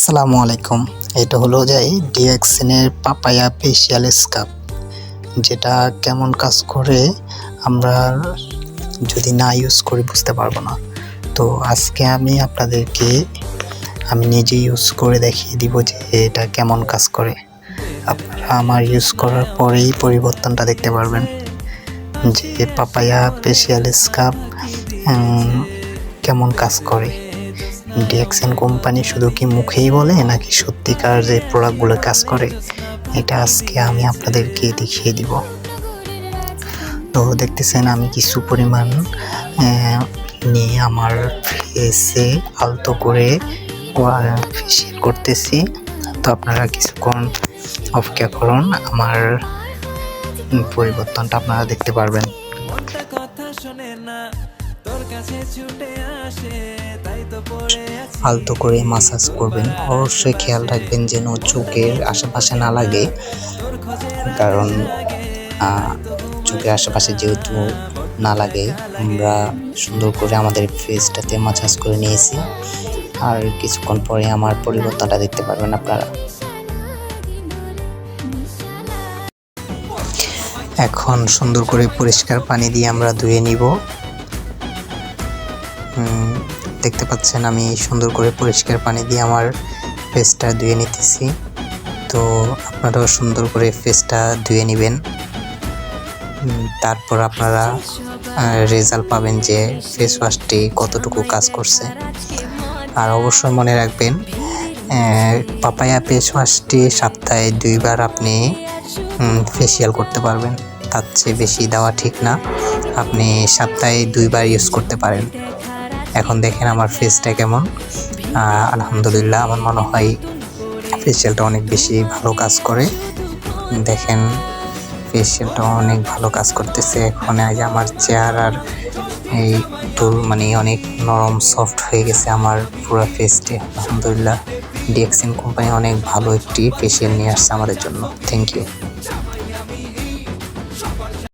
আসসালামু আলাইকুম। এটা হলো যে ডিএক্সিনের পাপায়া ফেসিয়াল স্কাব, যেটা কেমন কাজ করে আমরা যদি না ইউজ করি বুঝতে পারবো না। তো আজকে আমি আপনাদেরকে নিজে ইউজ করে দেখিয়ে দিব যে এটা কেমন কাজ করে। আপনারা আমার ইউজ করার পরেই পরিবর্তনটা দেখতে পারবেন যে পাপায়া ফেসিয়াল স্কাব কেমন কাজ করে। ডিএক্সিন কোম্পানি শুধু কি মুখেই বলে নাকি সত্যিকার যে প্রোডাক্টগুলো কাজ করে, এটা আজকে আমি আপনাদেরকে দেখিয়ে দিব। তো দেখতেছেন আমি কিছু পরিমাণ নিয়ে আমার ফেসে আলতো করে ফেসিয়াল করতেছি। তো আপনারা কিছুক্ষণ অপেক্ষা করুন, আমার পরিবর্তনটা আপনারা দেখতে পারবেন। আলতো করে মাসাজ করবেন, অবশ্যই খেয়াল রাখবেন যেন চোখের আশেপাশে না লাগে, কারণ চোখের আশেপাশে যেহেতু না লাগে আমরা সুন্দর করে আমাদের ফেসটাতে মাসাজ করে নিয়েছি। আর কিছুক্ষণ পরে আমার পরিবর্তনটা দেখতে পারবেন আপনারা। এখন সুন্দর করে পরিষ্কার পানি দিয়ে আমরা ধুয়ে নিব। দেখতে পাচ্ছেন আমি সুন্দর করে পরিষ্কার পানি দিয়ে আমার ফেসটা ধুয়ে নিতেছি। তো আপনারাও সুন্দর করে ফেসটা ধুয়ে নেবেন, তারপর আপনারা রেজাল্ট পাবেন যে ফেস ওয়াশটি কতটুকু কাজ করছে। আর অবশ্যই মনে রাখবেন পাপায়া ফেস ওয়াশটি সপ্তাহে 2 বার আপনি ফেসিয়াল করতে পারবেন, তার চেয়ে বেশি দেওয়া ঠিক না। আপনি সপ্তাহে 2 বার ইউজ করতে পারেন। এখন দেখেন আমার ফেসটা কেমন। আলহামদুলিল্লাহ, আমার মনে হয় ফেসিয়ালটা অনেক বেশি ভালো কাজ করে। দেখেন ফেসিয়ালটা অনেক ভালো কাজ করতেছে। এখন আগে আমার চেহারার এই টুল অনেক নরম সফট হয়ে গেছে আমার পুরো ফেসটি। আলহামদুলিল্লাহ, ডিএক্সিন কোম্পানি অনেক ভালো একটি ফেসিয়াল নিয়ে আসছে আমাদের জন্য। Thank you.